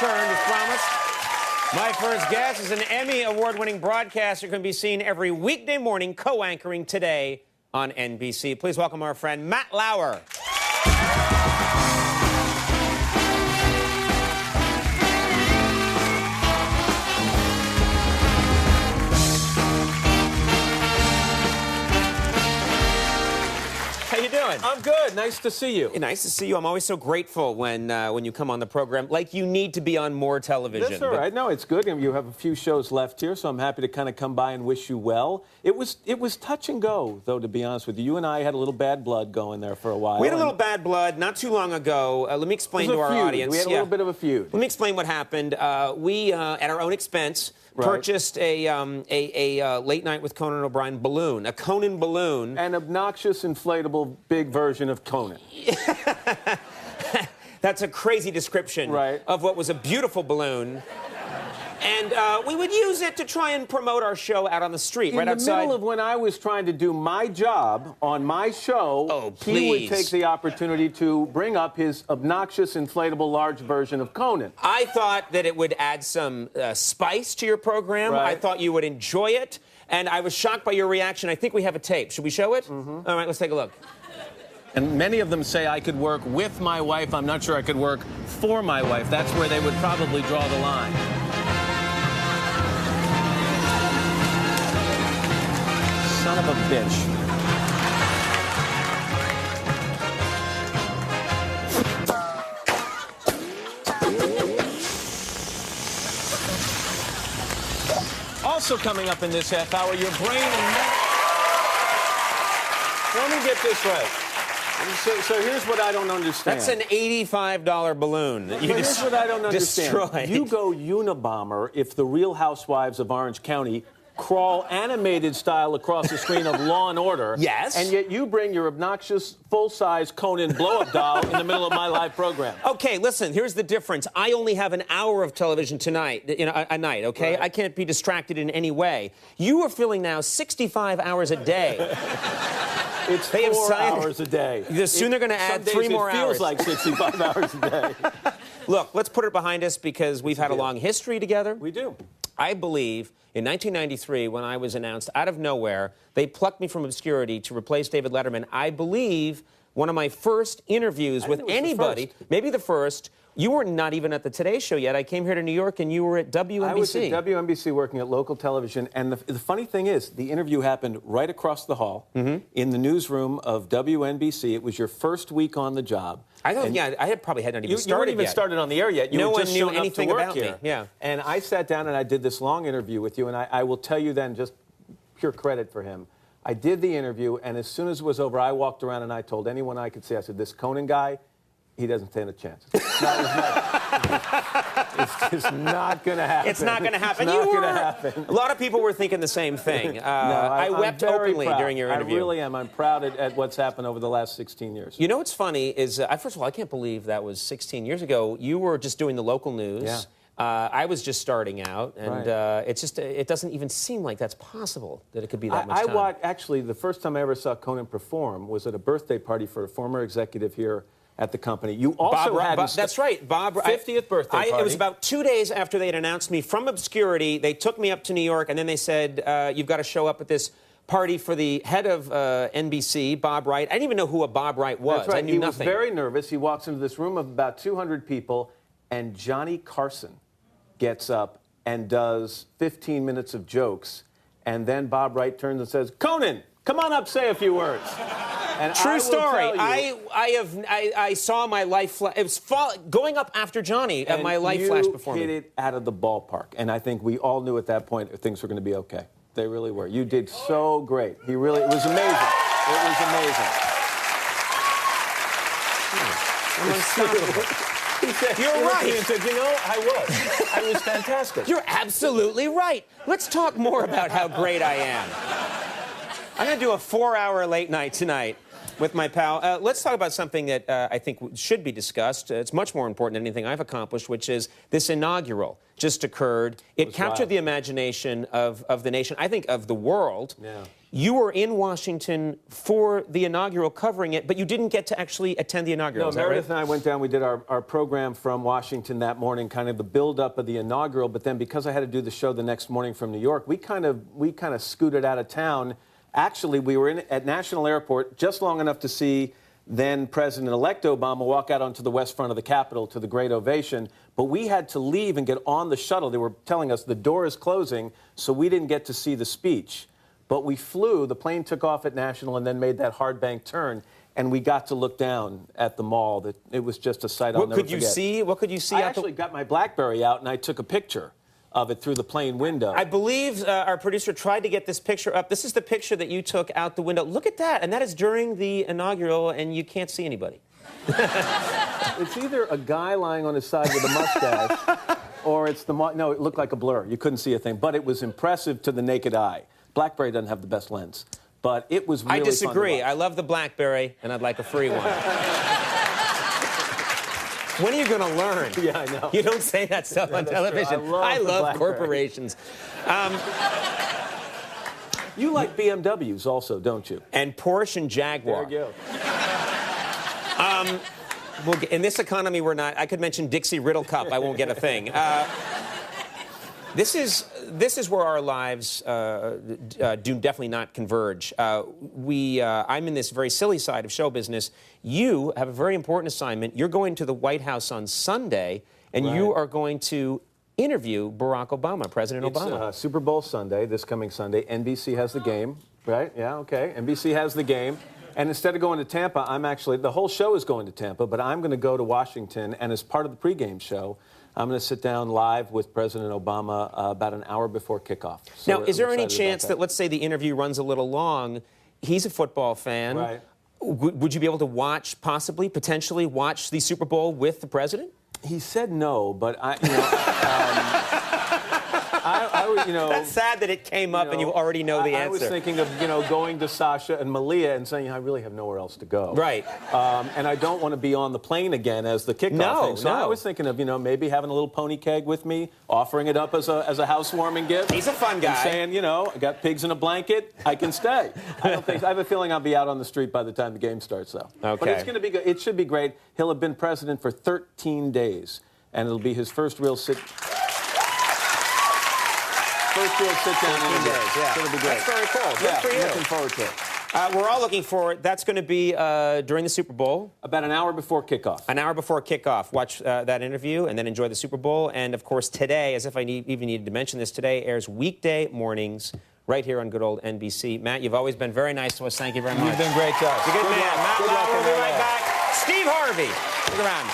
returned, as promised. My first guest is an Emmy award-winning broadcaster who can be seen every weekday morning co-anchoring Today on NBC. Please welcome our friend Matt Lauer. How you doing? I'm good. Nice to see you. Nice to see you. I'm always so grateful when you come on the program. Like, you need to be on more television. That's all right. No, it's good. And you have a few shows left here, so I'm happy to kind of come by and wish you well. It was touch and go, though, to be honest with you. You and I had a little bad blood going there for a while. We had a little bad blood not too long ago. Let me explain to our audience. We had a little bit of a feud. Let me explain what happened. We, at our own expense, purchased a Late Night with Conan O'Brien balloon, a Conan balloon. An obnoxious, inflatable, big version of Conan. That's a crazy description of what was a beautiful balloon. And we would use it to try and promote our show out on the street, right outside. In the middle of when I was trying to do my job on my show, he would take the opportunity to bring up his obnoxious, inflatable, large version of Conan. I thought that it would add some spice to your program. I thought you would enjoy it. And I was shocked by your reaction. I think we have a tape. Should we show it? All right, let's take a look. And many of them say I could work with my wife. I'm not sure I could work for my wife. That's where they would probably draw the line. Son of a bitch. Also coming up in this half hour, your brain and... Let me get this right. So here's what I don't understand. That's an $85 balloon that you here's what I don't understand. Destroyed. You go Unabomber if the Real Housewives of Orange County crawl animated style across the screen of Law and Order. Yes. And yet you bring your obnoxious full-size Conan blow-up doll in the middle of my live program. Okay, listen, here's the difference. I only have an hour of television tonight, a night, okay? I can't be distracted in any way. You are filling now 65 hours a day. It's 4 hours a day. Soon they're going to add 3 more hours. It feels like 65 hours a day. Look, let's put it behind us because we've had a long history together. We do. I believe in 1993, when I was announced out of nowhere, they plucked me from obscurity to replace David Letterman. I believe one of my first interviews with anybody, maybe the first, you were not even at the Today Show yet. I came here to New York, and you were at WNBC. I was at WNBC working at local television, and the funny thing is, the interview happened right across the hall in the newsroom of WNBC. It was your first week on the job. I thought, I probably had not even started yet. You weren't even started on the air yet. You were just knew anything about me. Yeah. And I sat down and I did this long interview with you, and I will tell you then, just pure credit for him. I did the interview, and as soon as it was over, I walked around and I told anyone I could see, I said, this Conan guy, he doesn't stand a chance. It's just not going to happen. It's not going to happen. It's not going to happen. A lot of people were thinking the same thing. I wept openly during your interview. I really am. I'm proud at what's happened over the last 16 years. You know what's funny is, first of all, I can't believe that was 16 years ago. You were just doing the local news. Yeah. I was just starting out, and it doesn't even seem like that's possible that it could be that much time. Actually, the first time I ever saw Conan perform was at a birthday party for a former executive here at the company. You also had... That's right, Bob... 50th birthday party. It was about 2 days after they had announced me from obscurity. They took me up to New York, and then they said, you've got to show up at this party for the head of NBC, Bob Wright. I didn't even know who a Bob Wright was. That's right. I knew nothing. He was very nervous. He walks into this room of about 200 people, and Johnny Carson gets up and does 15 minutes of jokes, and then Bob Wright turns and says, Conan, come on up, say a few words. And True story. I saw my life flash. It was going up after Johnny, and my life flashed before me. You hit it out of the ballpark, and I think we all knew at that point things were going to be okay. They really were. You did so great. It was amazing. It was amazing. Unstoppable. You're right. And said, I was fantastic. You're absolutely right. Let's talk more about how great I am. I'm going to do a 4-hour late night tonight with my pal. Let's talk about something that I think should be discussed. It's much more important than anything I've accomplished, which is this inaugural just occurred. It captured the imagination of the nation, I think of the world. Yeah. You were in Washington for the inaugural, covering it, but you didn't get to actually attend the inaugural. No, is that Meredith right? and I went down. We did our program from Washington that morning, kind of the build-up of the inaugural. But then, because I had to do the show the next morning from New York, we kind of scooted out of town. Actually, we were at National Airport just long enough to see then President-elect Obama walk out onto the west front of the Capitol to the great ovation. But we had to leave and get on the shuttle. They were telling us the door is closing, so we didn't get to see the speech. But we flew, the plane took off at National and then made that hard bank turn, and we got to look down at the mall. It was just a sight I'll never forget. What could you see? I actually got my BlackBerry out and I took a picture of it through the plane window. I believe our producer tried to get this picture up. This is the picture that you took out the window. Look at that, and that is during the inaugural, and you can't see anybody. It's either a guy lying on his side with a mustache, or it's no, it looked like a blur. You couldn't see a thing, but it was impressive to the naked eye. BlackBerry doesn't have the best lens, but it was really I disagree. fun to watch. I love the BlackBerry, and I'd like a free one. When are you going to learn? Yeah, I know. You don't say that stuff on television. True. I love corporations. You like BMWs also, don't you? And Porsche and Jaguar. There you go. Well, in this economy, we're not. I could mention Dixie Riddle Cup. I won't get a thing. This is where our lives do definitely not converge. I'm in this very silly side of show business. You have a very important assignment. You're going to the White House on Sunday, and you are going to interview Barack Obama, President Obama. It's Super Bowl Sunday, this coming Sunday. NBC has the game, right? Yeah, okay. NBC has the game. And instead of going to Tampa, the whole show is going to Tampa, but I'm going to go to Washington, and as part of the pregame show, I'm going to sit down live with President Obama about an hour before kickoff. So now, is there any excited chance about that, let's say the interview runs a little long, he's a football fan. Right. Would you be able to potentially watch the Super Bowl with the president? He said no, but That's sad that it came up and you already know the answer. I was thinking of, going to Sasha and Malia and saying, I really have nowhere else to go. Right. And I don't want to be on the plane again as the kickoff thing. So I was thinking of, maybe having a little pony keg with me, offering it up as a housewarming gift. He's a fun guy. And saying, I got pigs in a blanket, I can stay. I have a feeling I'll be out on the street by the time the game starts, though. Okay. But it's going to be good. It should be great. He'll have been president for 13 days, and it'll be his first real sit-down interview. Yeah. It'll be great. That's very cool. Good for you. Looking forward to it. We're all looking forward. That's going to be during the Super Bowl. About an hour before kickoff. An hour before kickoff. Watch that interview and then enjoy the Super Bowl. And, of course, today, as if I even needed to mention this, today airs weekday mornings right here on good old NBC. Matt, you've always been very nice to us. Thank you very much. You've been great to us. You're a good man. Matt Good Lauer luck will be in right LA. back. Steve Harvey. Stick around.